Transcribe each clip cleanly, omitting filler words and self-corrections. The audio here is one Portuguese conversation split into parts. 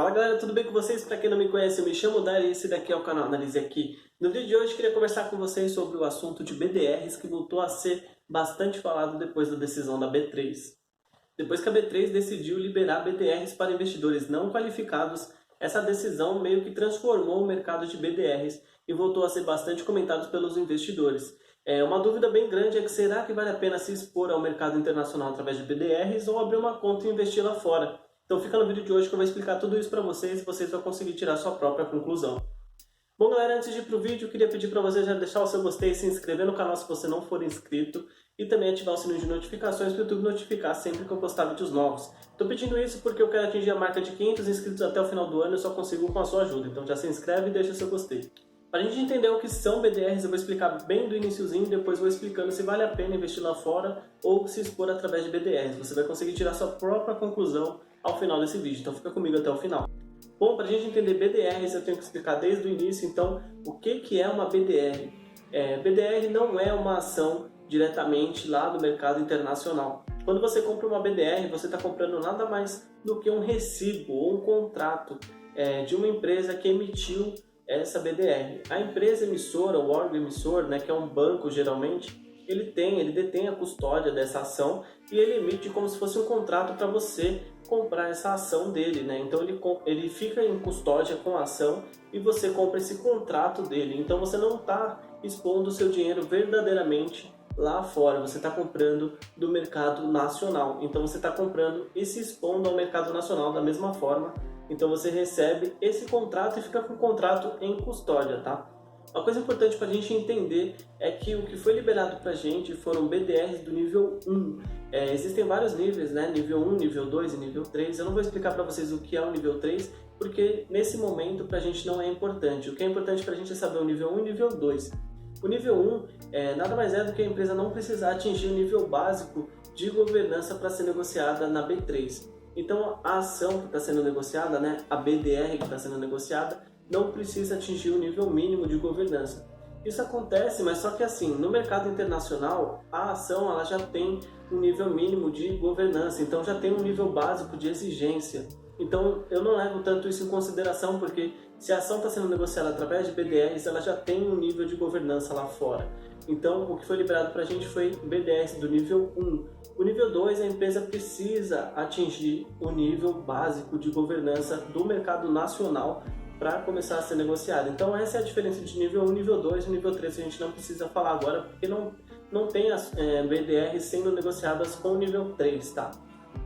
Fala galera, tudo bem com vocês? Para quem não me conhece, eu me chamo Dari e esse daqui é o canal Analise Aqui. No vídeo de hoje eu queria conversar com vocês sobre o assunto de BDRs que voltou a ser bastante falado depois da decisão da B3. Depois que a B3 decidiu liberar BDRs para investidores não qualificados, essa decisão meio que transformou o mercado de BDRs e voltou a ser bastante comentado pelos investidores. Uma dúvida bem grande é que será que vale a pena se expor ao mercado internacional através de BDRs ou abrir uma conta e investir lá fora? Então fica no vídeo de hoje que eu vou explicar tudo isso para vocês e vocês vão conseguir tirar sua própria conclusão. Bom galera, antes de ir para o vídeo, eu queria pedir para você já deixar o seu gostei, se inscrever no canal se você não for inscrito e também ativar o sininho de notificações para o YouTube notificar sempre que eu postar vídeos novos. Estou pedindo isso porque eu quero atingir a marca de 500 inscritos até o final do ano e eu só consigo com a sua ajuda, então já se inscreve e deixa o seu gostei. Para a gente entender o que são BDRs, eu vou explicar bem do iniciozinho e depois vou explicando se vale a pena investir lá fora ou se expor através de BDRs. Você vai conseguir tirar sua própria conclusão ao final desse vídeo, então fica comigo até o final. Bom, para a gente entender BDRs eu tenho que explicar desde o início, então, o que é uma BDR? BDR não é uma ação diretamente lá do mercado internacional. Quando você compra uma BDR, você está comprando nada mais do que um recibo ou um contrato de uma empresa que emitiu essa BDR. A empresa emissora, o órgão emissor, que é um banco geralmente, ele detém a custódia dessa ação e ele emite como se fosse um contrato para você comprar essa ação dele, Então ele fica em custódia com a ação e você compra esse contrato dele. Então você não está expondo o seu dinheiro verdadeiramente lá fora, você está comprando do mercado nacional. Então você está comprando e se expondo ao mercado nacional da mesma forma. Então você recebe esse contrato e fica com o contrato em custódia, tá? Uma coisa importante para a gente entender é que o que foi liberado para a gente foram BDRs do nível 1. Existem vários níveis, Nível 1, nível 2 e nível 3. Eu não vou explicar para vocês o que é o nível 3, porque nesse momento para a gente não é importante. O que é importante para a gente é saber o nível 1 e o nível 2. O nível 1 nada mais é do que a empresa não precisar atingir o nível básico de governança para ser negociada na B3. Então a ação que está sendo negociada, a BDR que está sendo negociada, não precisa atingir o nível mínimo de governança. Isso acontece, mas só que assim, no mercado internacional, a ação ela já tem um nível mínimo de governança, então já tem um nível básico de exigência. Então eu não levo tanto isso em consideração, porque se a ação está sendo negociada através de BDRs, ela já tem um nível de governança lá fora. Então o que foi liberado para a gente foi BDRs do nível 1. O nível 2, a empresa precisa atingir o nível básico de governança do mercado nacional para começar a ser negociado. Então essa é a diferença de nível 1, nível 2 e nível 3, que a gente não precisa falar agora, porque não tem as BDRs sendo negociadas com o nível 3, tá?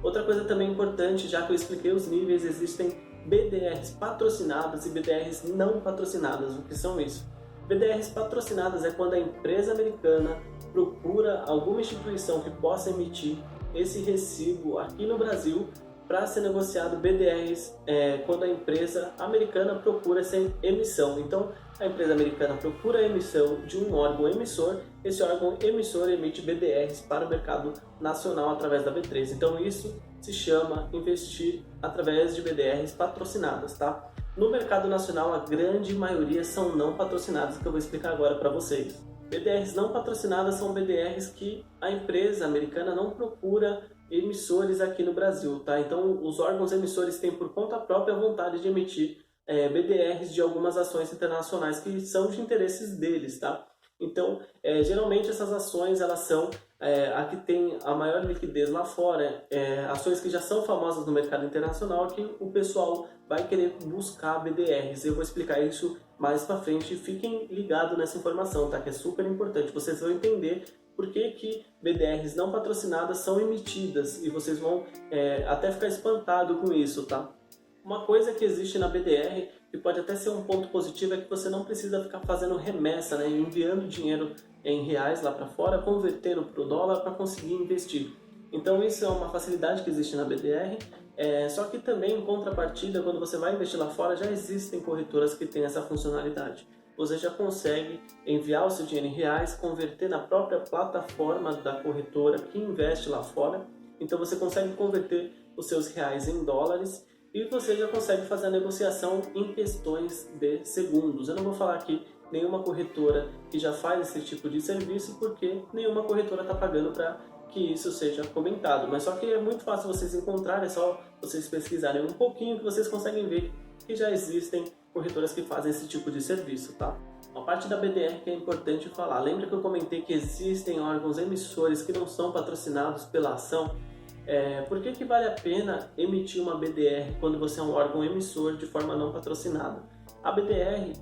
Outra coisa também importante, já que eu expliquei os níveis, existem BDRs patrocinadas e BDRs não patrocinadas. O que são isso? BDRs patrocinadas é quando a empresa americana procura alguma instituição que possa emitir esse recibo aqui no Brasil para ser negociado. BDRs quando a empresa americana procura essa emissão. Então, a empresa americana procura a emissão de um órgão emissor, esse órgão emissor emite BDRs para o mercado nacional através da B3. Então, isso se chama investir através de BDRs patrocinadas, tá? No mercado nacional, a grande maioria são não patrocinadas, que eu vou explicar agora para vocês. BDRs não patrocinadas são BDRs que a empresa americana não procura emissores aqui no Brasil, tá? Então, os órgãos emissores têm por conta própria a vontade de emitir BDRs de algumas ações internacionais que são de interesses deles, tá? Então, geralmente essas ações elas são a que tem a maior liquidez lá fora, ações que já são famosas no mercado internacional, que o pessoal vai querer buscar BDRs. Eu vou explicar isso mais para frente, fiquem ligados nessa informação, tá? Que é super importante, vocês vão entender por que BDRs não patrocinadas são emitidas e vocês vão até ficar espantado com isso, tá? Uma coisa que existe na BDR, que pode até ser um ponto positivo, é que você não precisa ficar fazendo remessa, enviando dinheiro em reais lá para fora, convertendo para o dólar para conseguir investir. Então isso é uma facilidade que existe na BDR, só que também em contrapartida, quando você vai investir lá fora, já existem corretoras que têm essa funcionalidade. Você já consegue enviar o seu dinheiro em reais, converter na própria plataforma da corretora que investe lá fora. Então você consegue converter os seus reais em dólares e você já consegue fazer a negociação em questões de segundos. Eu não vou falar aqui nenhuma corretora que já faz esse tipo de serviço, porque nenhuma corretora está pagando para que isso seja comentado. Mas só que é muito fácil vocês encontrarem, é só vocês pesquisarem um pouquinho, que vocês conseguem ver que já existem corretoras que fazem esse tipo de serviço, tá? Uma parte da BDR que é importante falar. Lembra que eu comentei que existem órgãos emissores que não são patrocinados pela ação? Por que vale a pena emitir uma BDR quando você é um órgão emissor de forma não patrocinada? A BDR,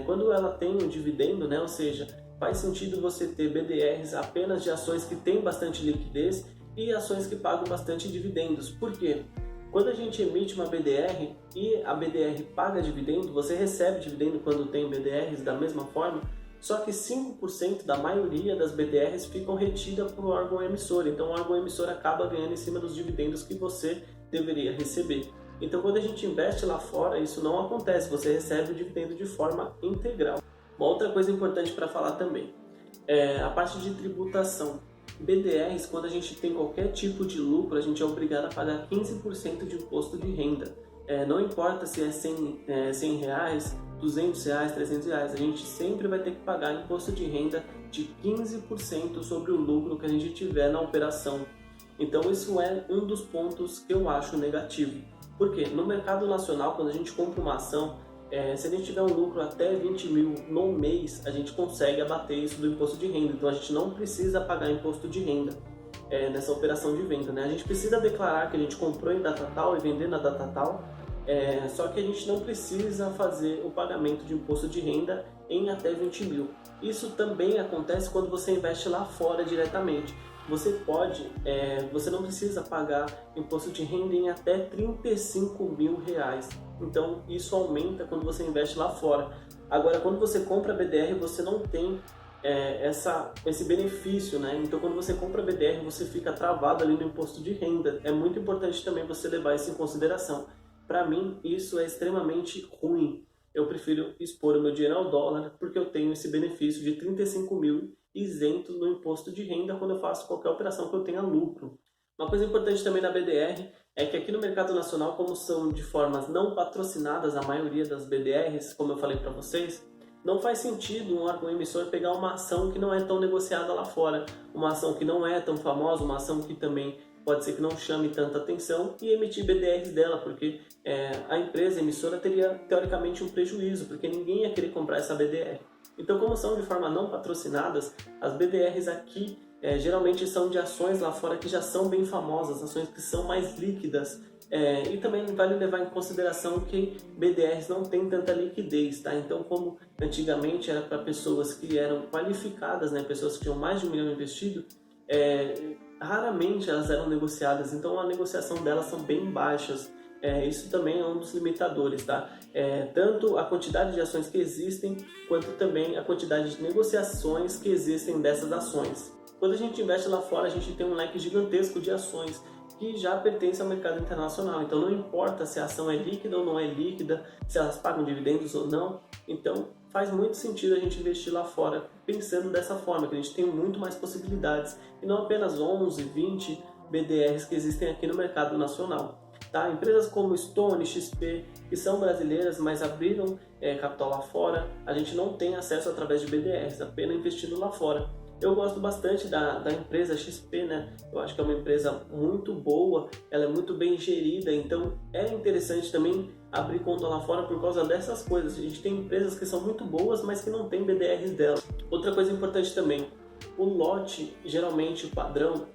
quando ela tem um dividendo, né, ou seja, faz sentido você ter BDRs apenas de ações que têm bastante liquidez e ações que pagam bastante dividendos. Por quê? Quando a gente emite uma BDR e a BDR paga dividendo, você recebe dividendo quando tem BDRs da mesma forma, só que 5% da maioria das BDRs ficam retidas por um órgão emissor. Então o órgão emissor acaba ganhando em cima dos dividendos que você deveria receber. Então quando a gente investe lá fora, isso não acontece, você recebe o dividendo de forma integral. Uma outra coisa importante para falar também é a parte de tributação. BDRs, quando a gente tem qualquer tipo de lucro, a gente é obrigado a pagar 15% de imposto de renda. Não importa se é 100 reais, 200 reais, 300 reais, a gente sempre vai ter que pagar imposto de renda de 15% sobre o lucro que a gente tiver na operação. Então isso é um dos pontos que eu acho negativo. Porque no mercado nacional, quando a gente compra uma ação, se a gente tiver um lucro até 20 mil no mês, a gente consegue abater isso do imposto de renda. Então a gente não precisa pagar imposto de renda nessa operação de venda, né? A gente precisa declarar que a gente comprou em data tal e vender na data tal, só que a gente não precisa fazer o pagamento de imposto de renda em até 20 mil. Isso também acontece quando você investe lá fora diretamente. Você não precisa pagar imposto de renda em até 35 mil reais. Então isso aumenta quando você investe lá fora. Agora, quando você compra BDR, você não tem esse benefício, né? Então quando você compra BDR, você fica travado ali no imposto de renda. É muito importante também você levar isso em consideração. Para mim, isso é extremamente ruim. Eu prefiro expor o meu dinheiro ao dólar porque eu tenho esse benefício de 35 mil isento no imposto de renda quando eu faço qualquer operação que eu tenha lucro. Uma coisa importante também na BDR é que aqui no mercado nacional, como são de formas não patrocinadas a maioria das BDRs, como eu falei para vocês, não faz sentido um órgão emissor pegar uma ação que não é tão negociada lá fora, uma ação que não é tão famosa, uma ação que também pode ser que não chame tanta atenção e emitir BDRs dela, porque a empresa emissora teria teoricamente um prejuízo, porque ninguém ia querer comprar essa BDR. Então, como são de forma não patrocinadas, as BDRs aqui geralmente são de ações lá fora que já são bem famosas, ações que são mais líquidas. E também vale levar em consideração que BDRs não têm tanta liquidez, tá? Então, como antigamente era para pessoas que eram qualificadas, né, pessoas que tinham mais de 1 milhão investido, raramente elas eram negociadas, então a negociação delas são bem baixas. Isso também é um dos limitadores, tá? Tanto a quantidade de ações que existem, quanto também a quantidade de negociações que existem dessas ações. Quando a gente investe lá fora, a gente tem um leque gigantesco de ações que já pertencem ao mercado internacional. Então não importa se a ação é líquida ou não é líquida, se elas pagam dividendos ou não. Então faz muito sentido a gente investir lá fora pensando dessa forma, que a gente tem muito mais possibilidades e não apenas 11, 20 BDRs que existem aqui no mercado nacional. Tá? Empresas como Stone, XP, que são brasileiras, mas abriram capital lá fora, a gente não tem acesso através de BDRs, apenas investindo lá fora. Eu gosto bastante da empresa XP, né? Eu acho que é uma empresa muito boa, ela é muito bem gerida, então é interessante também abrir conta lá fora por causa dessas coisas. A gente tem empresas que são muito boas, mas que não tem BDRs delas. Outra coisa importante também, o lote, geralmente o padrão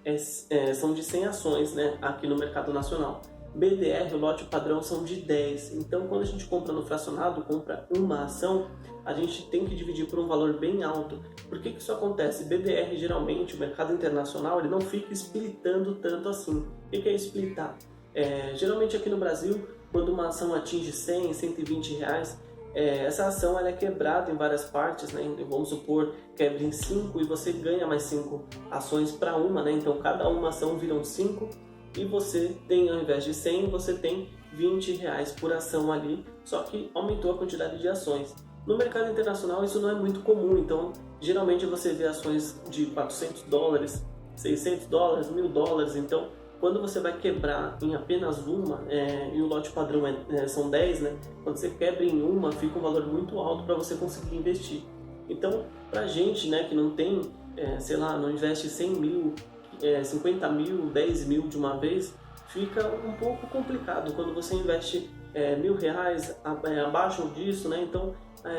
são de 100 ações, né? Aqui no mercado nacional. BDR, o lote padrão são de 10. Então, quando a gente compra no fracionado, compra uma ação, a gente tem que dividir por um valor bem alto. Por que isso acontece? BDR, geralmente, o mercado internacional, ele não fica splitando tanto assim. O que é splitar? Geralmente aqui no Brasil, quando uma ação atinge 100, 120 reais, essa ação ela é quebrada em várias partes, né? Vamos supor, quebra em 5 e você ganha mais 5 ações para uma, né? Então, cada uma ação viram 5. E você tem, ao invés de 100, você tem 20 reais por ação ali, só que aumentou a quantidade de ações. No mercado internacional isso não é muito comum, então geralmente você vê ações de 400 dólares, 600 dólares, 1000 dólares, então quando você vai quebrar em apenas uma, e o lote padrão são 10, né? Quando você quebra em uma, fica um valor muito alto para você conseguir investir. Então, pra gente, né, que não tem, não investe 100 mil, 50 mil, 10 mil de uma vez, fica um pouco complicado quando você investe R$ 1.000 abaixo disso, né? Então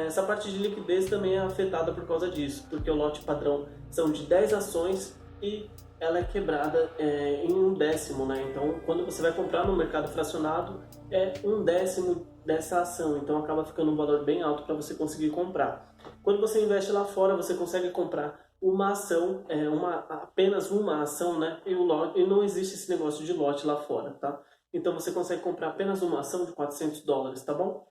essa parte de liquidez também é afetada por causa disso, porque o lote padrão são de 10 ações e ela é quebrada em 1/10, né? Então quando você vai comprar no mercado fracionado é 1/10 dessa ação, então acaba ficando um valor bem alto para você conseguir comprar. Quando você investe lá fora, você consegue comprar uma ação, apenas uma ação, né? E não existe esse negócio de lote lá fora, tá? Então você consegue comprar apenas uma ação de $400, tá bom?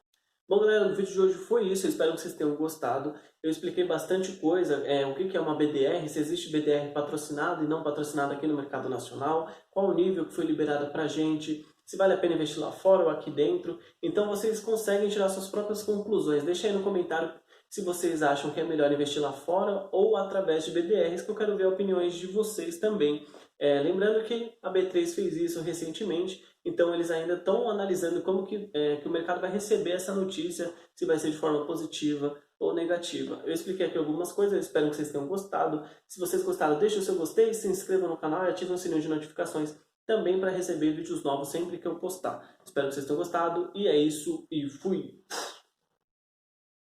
Bom, galera, o vídeo de hoje foi isso. Eu espero que vocês tenham gostado. Eu expliquei bastante coisa, o que é uma BDR, se existe BDR patrocinada e não patrocinada aqui no mercado nacional, qual o nível que foi liberado pra gente, se vale a pena investir lá fora ou aqui dentro. Então vocês conseguem tirar suas próprias conclusões. Deixa aí no comentário se vocês acham que é melhor investir lá fora ou através de BDRs, que eu quero ver opiniões de vocês também. Lembrando que a B3 fez isso recentemente, então eles ainda estão analisando como que o mercado vai receber essa notícia, se vai ser de forma positiva ou negativa. Eu expliquei aqui algumas coisas, eu espero que vocês tenham gostado. Se vocês gostaram, deixe o seu gostei, se inscreva no canal e ative o sininho de notificações também para receber vídeos novos sempre que eu postar. Espero que vocês tenham gostado, e é isso, e fui!